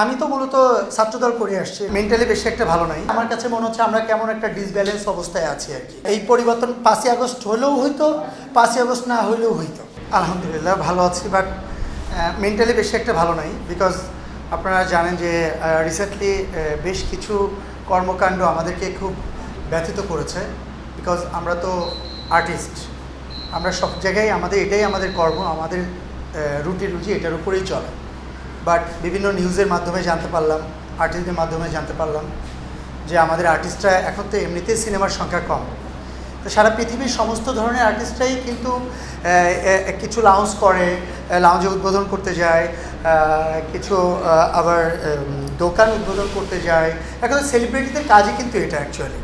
আমি তো মূলত ছাত্রদল করে আসছি, মেন্টালি বেশি একটা ভালো নাই। আমার কাছে মনে হচ্ছে আমরা কেমন একটা ডিসব্যালেন্স অবস্থায় আছি আর কি। এই পরিবর্তন 5ই আগস্ট হলেও হইতো, 5ই আগস্ট না হলেও হইতো। আলহামদুলিল্লাহ ভালো আছি, বাট মেন্টালি বেশি একটা ভালো নাই। বিকজ আপনারা জানেন যে রিসেন্টলি বেশ কিছু কর্মকাণ্ড আমাদেরকে খুব ব্যথিত করেছে। বিকজ আমরা তো আর্টিস্ট, আমরা সব জায়গায় এটাই আমাদের কর্ম, আমাদের রুটি রুজি এটার উপরেই চলে। বাট বিভিন্ন নিউজের মাধ্যমে জানতে পারলাম, আর্টিস্টদের মাধ্যমে জানতে পারলাম যে আমাদের আর্টিস্টরা এখন তো এমনিতেই সিনেমার সংখ্যা কম। তো সারা পৃথিবীর সমস্ত ধরনের আর্টিস্টরাই কিন্তু কিছু লাউঞ্জ করে, লাউঞ্জে উদ্বোধন করতে যায়, কিছু আবার দোকান উদ্বোধন করতে যায়। এখন সেলিব্রিটিদের কাজই কিন্তু এটা অ্যাকচুয়ালি।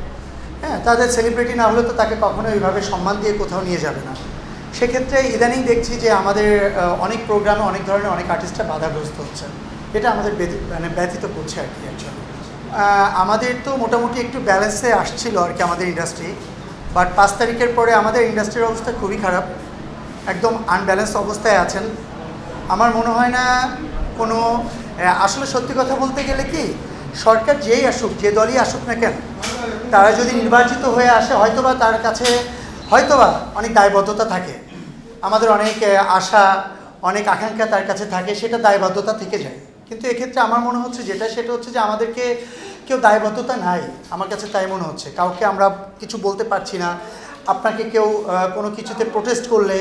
হ্যাঁ, তাদের সেলিব্রিটি না হলে তো তাকে কখনো এইভাবে সম্মান দিয়ে কোথাও নিয়ে যাবে না। সেক্ষেত্রে ইদানিং দেখছি যে আমাদের অনেক প্রোগ্রামে অনেক ধরনের অনেক আর্টিস্টরা বাধাগ্রস্ত হচ্ছে। এটা আমাদের ব্যথিত করছে আর কি অ্যাকচুয়ালি। আমাদের তো মোটামুটি একটু ব্যালেন্সে আসছিল আর কি আমাদের ইন্ডাস্ট্রি, বাট 5 তারিখের পরে আমাদের ইন্ডাস্ট্রির অবস্থা খুবই খারাপ, একদম আনব্যালেন্স অবস্থায় আছেন। আমার মনে হয় না কোনো আসলে সত্যি কথা বলতে গেলে কি, সরকার যেই আসুক, যে দলই আসুক না কেন, তারা যদি নির্বাচিত হয়ে আসে হয়তোবা তার কাছে হয়তোবা অনেক দায়বদ্ধতা থাকে, আমাদের অনেক আশা, অনেক আকাঙ্ক্ষা তার কাছে থাকে, সেটা দায়বদ্ধতা থেকে যায়। কিন্তু এক্ষেত্রে আমার মনে হচ্ছে সেটা হচ্ছে যে আমাদেরকে কেউ দায়বদ্ধতা নাই, আমার কাছে তাই মনে হচ্ছে। কাউকে আমরা কিছু বলতে পারছি না। আপনাকে কেউ কোনো কিছুতে প্রোটেস্ট করলে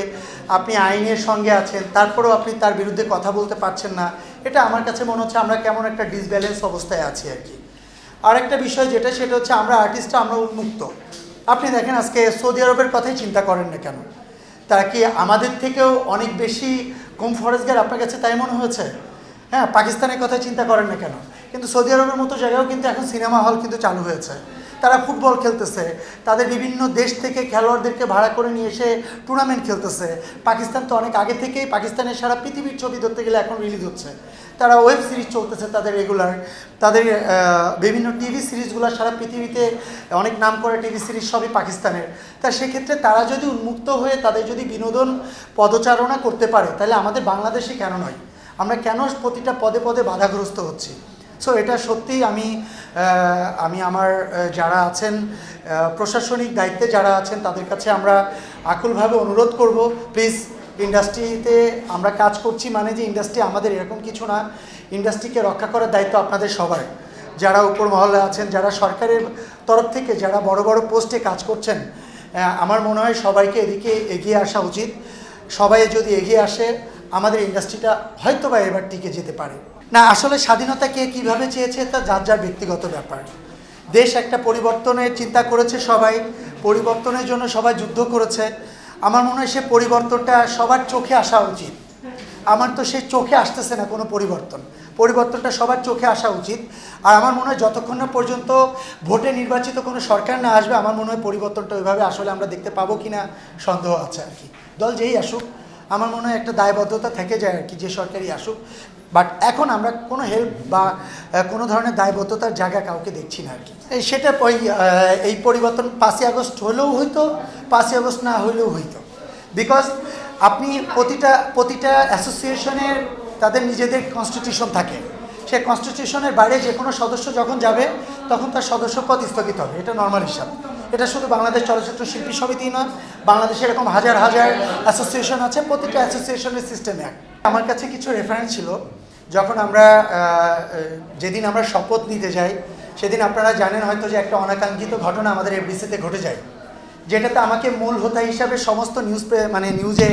আপনি আইনের সঙ্গে আছেন, তারপরেও আপনি তার বিরুদ্ধে কথা বলতে পারছেন না। এটা আমার কাছে মনে হচ্ছে আমরা কেমন একটা ডিসব্যালেন্স অবস্থায় আছি আর কি। আরেকটা বিষয় সেটা হচ্ছে আমরা আর্টিস্টরা আমরা উন্মুক্ত। আপনি দেখেন আজকে সৌদি আরবের কথাই চিন্তা করেন না কেন, তারা কি আমাদের থেকেও অনেক বেশি কম ফরেজগার আপনার কাছে তাই মনে হয়েছে? হ্যাঁ, পাকিস্তানের কথা চিন্তা করেন না কেন, কিন্তু সৌদি আরবের মতো জায়গাও কিন্তু এখন সিনেমা হল কিন্তু চালু হয়েছে। তারা ফুটবল খেলতেছে, তাদের বিভিন্ন দেশ থেকে খেলোয়াড়দেরকে ভাড়া করে নিয়ে এসে টুর্নামেন্ট খেলতেছে। পাকিস্তান তো অনেক আগে থেকেই, পাকিস্তানের সারা পৃথিবীর ছবি ধরতে গেলে এখন রিলিজ হচ্ছে। তারা ওয়েব সিরিজ চলতেছে তাদের রেগুলার, তাদের বিভিন্ন টিভি সিরিজগুলো সারা পৃথিবীতে অনেক নাম করে টিভি সিরিজ সবই পাকিস্তানের। তা সেক্ষেত্রে তারা যদি উন্মুক্ত হয়ে তাদের যদি বিনোদন পদচারণা করতে পারে, তাহলে আমাদের বাংলাদেশে কেন নয়? আমরা কেন প্রতিটা পদে পদে বাধাগ্রস্ত হচ্ছি? সো এটা সত্যিই আমি আমার যারা আছেন প্রশাসনিক দায়িত্বে যারা আছেন তাদের কাছে আমরা আকুলভাবে অনুরোধ করব, প্লিজ ইন্ডাস্ট্রিতে আমরা কাজ করছি মানে যে ইন্ডাস্ট্রি আমাদের এরকম কিছু না। ইন্ডাস্ট্রিকে রক্ষা করার দায়িত্ব আপনাদের সবার, যারা উপর মহলে আছেন, যারা সরকারের তরফ থেকে যারা বড় বড় পোস্টে কাজ করছেন। আমার মনে হয় সবাইকে এদিকে এগিয়ে আসা উচিত। সবাই যদি এগিয়ে আসে আমাদের ইন্ডাস্ট্রিটা হয়তোবা এবার টিকে যেতে পারে। না, আসলে স্বাধীনতা কে কীভাবে চেয়েছে তা যার যার ব্যক্তিগত ব্যাপার। দেশ একটা পরিবর্তনের চিন্তা করেছে, সবাই পরিবর্তনের জন্য সবাই যুদ্ধ করেছে। আমার মনে হয় সে পরিবর্তনটা সবার চোখে আসা উচিত। আমার তো সে চোখে আসতেছে না কোনো পরিবর্তনটা সবার চোখে আসা উচিত। আর আমার মনে হয় যতক্ষণ না পর্যন্ত ভোটে নির্বাচিত কোনো সরকার না আসবে, আমার মনে হয় পরিবর্তনটা ওইভাবে আসলে আমরা দেখতে পাবো কি না সন্দেহ আছে আর কি। দল যেই আসুক আমার মনে হয় একটা দায়বদ্ধতা থেকে যায় আর কি, যে সরকারই আসুক। বাট এখন আমরা কোনো হেল্প বা কোনো ধরনের দায়বদ্ধতার জায়গা কাউকে দেখছি না আর কি। সেটা এই পরিবর্তন 5ই আগস্ট হলেও হইতো, 5ই আগস্ট না হলেও হইতো। বিকজ আপনি প্রতিটা অ্যাসোসিয়েশনের তাদের নিজেদের কনস্টিটিউশন থাকে। সেই কনস্টিটিউশনের বাইরে যে কোনো সদস্য যখন যাবে তখন তার সদস্যপদ স্থগিত হবে, এটা নর্মাল হিসাব। এটা শুধু বাংলাদেশ চলচ্চিত্র শিল্পী সমিতি নয়, বাংলাদেশে এরকম হাজার হাজার অ্যাসোসিয়েশন আছে, প্রতিটা অ্যাসোসিয়েশনের সিস্টেমে এক। আমার কাছে কিছু রেফারেন্স ছিল যখন আমরা যেদিন আমরা শপথ নিতে যাই, সেদিন আপনারা জানেন হয়তো যে একটা অনাকাঙ্ক্ষিত ঘটনা আমাদের এফডিসিতে ঘটে যায়, যেটাতে আমাকে মূল হোতা হিসাবে সমস্ত নিউজে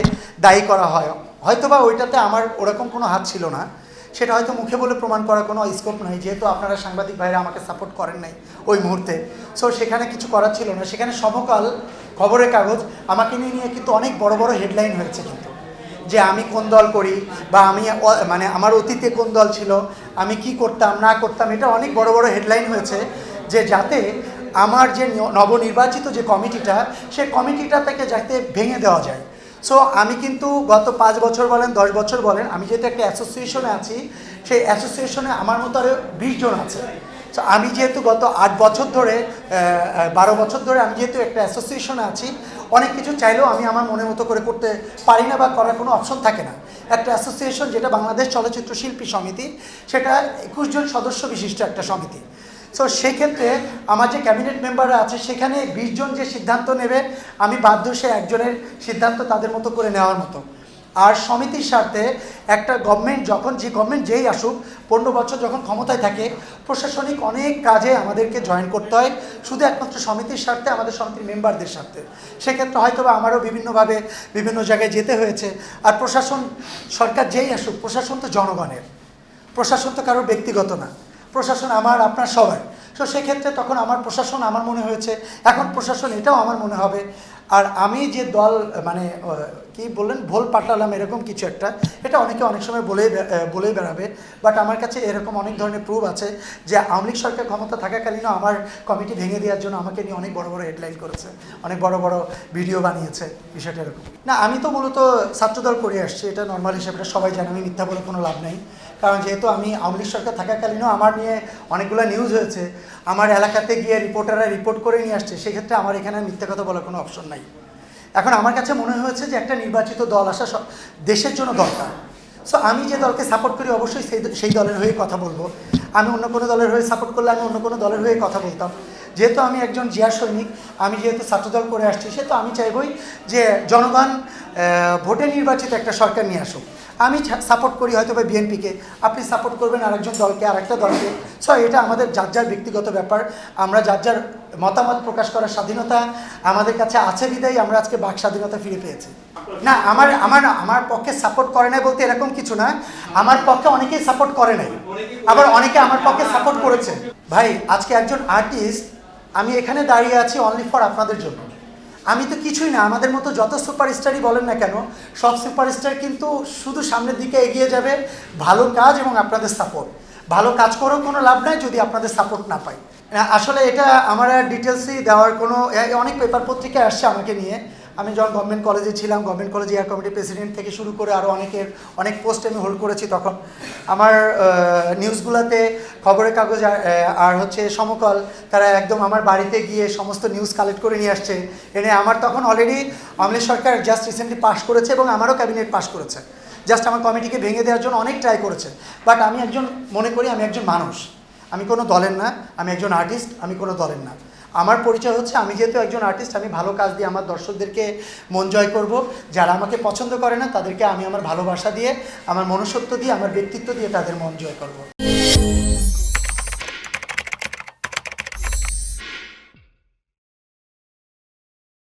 দায়ী করা হয়। হয়তোবা ওইটাতে আমার ওরকম কোনো হাত ছিল না, সেটা হয়তো মুখে বলে প্রমাণ করার কোনো স্কোপ নাই, যেহেতু আপনারা সাংবাদিক ভাইরা আমাকে সাপোর্ট করেন নাই ওই মুহূর্তে। সো সেখানে কিছু করার ছিল না। সেখানে সমকাল খবরের কাগজ আমাকে নিয়ে কিন্তু অনেক বড় বড় হেডলাইন হয়েছে, কিন্তু যে আমি কোন দল করি বা আমি আমার অতীতে কোন দল ছিল, আমি কি করতাম না করতাম, এটা অনেক বড় বড় হেডলাইন হয়েছে, যে যাতে আমার যে নবনির্বাচিত যে কমিটিটা, সেই কমিটিটা থেকে যাতে ভেঙে দেওয়া যায়। সো আমি কিন্তু গত 5 বছর বলেন 10 বছর বলেন, আমি যেহেতু একটা অ্যাসোসিয়েশনে আছি, সেই অ্যাসোসিয়েশনে আমার মতো আরও 20 জন আছে। তো আমি যেহেতু গত 8 বছর ধরে 12 বছর ধরে আমি যেহেতু একটা অ্যাসোসিয়েশনে আছি, অনেক কিছু চাইলেও আমি আমার মনের মতো করে করতে পারি না বা করার কোনো অপশন থাকে না। একটা অ্যাসোসিয়েশন যেটা বাংলাদেশ চলচ্চিত্র শিল্পী সমিতি, সেটা 21 জন সদস্য বিশিষ্ট একটা সমিতি। সো সেই ক্ষেত্রে আমার যে ক্যাবিনেট মেম্বাররা আছে সেখানে 20 জন যে সিদ্ধান্ত নেবে, আমি বাধ্য সে একজনের সিদ্ধান্ত তাদের মতো করে নেওয়ার মতো। আর সমিতির স্বার্থে একটা গভর্নমেন্ট যে গভর্নমেন্ট যেই আসুক, 15 বছর যখন ক্ষমতায় থাকে, প্রশাসনিক অনেক কাজে আমাদেরকে জয়েন করতে হয়, শুধু একমাত্র সমিতির স্বার্থে, আমাদের সমিতির মেম্বারদের স্বার্থে। সেক্ষেত্রে হয়তো বা আমারও বিভিন্নভাবে বিভিন্ন জায়গায় যেতে হয়েছে। আর প্রশাসন, সরকার যেই আসুক, প্রশাসন তো জনগণের, প্রশাসন তো কারোর ব্যক্তিগত না, প্রশাসন আমার আপনার সবার। তো সেক্ষেত্রে তখন আমার প্রশাসন আমার মনে হয়েছে, এখন প্রশাসন এটাও আমার মনে হবে। আর আমি যে দল মানে কি বললেন ভোল পাঠালাম এরকম কিছু একটা, এটা অনেকে অনেক সময় বলেই বেড়াবে, বাট আমার কাছে এরকম অনেক ধরনের প্রুফ আছে যে আওয়ামী লীগ সরকার ক্ষমতা থাকাকালীনও আমার কমিটি ভেঙে দেওয়ার জন্য আমাকে নিয়ে অনেক বড় বড় হেডলাইন করেছে, অনেক বড় বড় ভিডিও বানিয়েছে। বিষয়টা এরকম না, আমি তো মূলত ছাত্রদল করে আসছি, এটা নর্মাল হিসেবে সবাই জানে, আমি মিথ্যা বলে কোনো লাভ নেই। কারণ যেহেতু আমি আওয়ামী লীগ সরকার থাকাকালীনও আমার নিয়ে অনেকগুলো নিউজ হয়েছে, আমার এলাকাতে গিয়ে রিপোর্টাররা রিপোর্ট করে নিয়ে আসছে, সেক্ষেত্রে আমার এখানে মিথ্যা কথা বলার কোনো অপশন নাই। এখন আমার কাছে মনে হয়েছে যে একটা নির্বাচিত দল আসা দেশের জন্য দরকার। সো আমি যে দলকে সাপোর্ট করি অবশ্যই সেই দলের হয়ে কথা বলবো। আমি অন্য কোনো দলের হয়ে সাপোর্ট করলে আমি অন্য কোনো দলের হয়ে কথা বলতাম। যেহেতু আমি একজন জিয়া সৈনিক, আমি যেহেতু ছাত্রদল করে আসছি, সেহেতু আমি চাইবই যে জনগণ ভোটে নির্বাচিত একটা সরকার নিয়ে আসুক। আমি সাপোর্ট করি হয়তো বা বিএনপিকে, আপনি সাপোর্ট করবেন আরেকজন দলকে, আরেকটা দলকে। সো এটা আমাদের যার যার ব্যক্তিগত ব্যাপার, আমরা যার যার মতামত প্রকাশ করার স্বাধীনতা আমাদের কাছে আছে বিধায় আমরা আজকে বাক স্বাধীনতা ফিরে পেয়েছি। না, আমার পক্ষে সাপোর্ট করে নাই বলতে এরকম কিছু না, আমার পক্ষে অনেকেই সাপোর্ট করে নাই, আবার অনেকে আমার পক্ষে সাপোর্ট করেছে। ভাই, আজকে একজন আর্টিস্ট, আমি এখানে দাঁড়িয়ে আছি অনলি ফর আপনাদের জন্য। আমি তো কিছুই না, আমাদের মতো যত সুপারস্টারই বলেন না কেন, সব সুপারস্টার কিন্তু শুধু সামনের দিকে এগিয়ে যাবে ভালো কাজ এবং আপনাদের সাপোর্ট। ভালো কাজ করেও কোনো লাভ নাই যদি আপনাদের সাপোর্ট না পাই। আসলে এটা আমার আর ডিটেলসই দেওয়ার কোনো, অনেক পেপার পত্রিকায় আসছে আমাকে নিয়ে। আমি যখন গভর্নমেন্ট কলেজে ছিলাম, গভর্নমেন্ট কলেজ এয়ার কমিটির প্রেসিডেন্ট থেকে শুরু করে আরও অনেক পোস্ট আমি হোল্ড করেছি, তখন আমার নিউজগুলোতে খবরের কাগজ আর হচ্ছে সমকল, তারা একদম আমার বাড়িতে গিয়ে সমস্ত নিউজ কালেক্ট করে নিয়ে আসছে এনে। আমার তখন অলরেডি আওয়ামী লীগ সরকার জাস্ট রিসেন্টলি পাস করেছে এবং আমারও ক্যাবিনেট পাস করেছে, জাস্ট আমার কমিটিকে ভেঙে দেওয়ার জন্য অনেক ট্রাই করেছে। বাট আমি মনে করি আমি একজন মানুষ, আমি কোনো দলের না, আমি একজন আর্টিস্ট, আমি কোনো দলের না। আমার পরিচয় হচ্ছে, আমি যেহেতু একজন আর্টিস্ট, আমি ভালো কাজ দিয়ে আমার দর্শকদেরকে মন জয় করব। যারা আমাকে পছন্দ করে না তাদেরকে আমি আমার ভালোবাসা দিয়ে, আমার মনুষ্যত্ব দিয়ে, আমার ব্যক্তিত্ব দিয়ে তাদের মন জয় করব।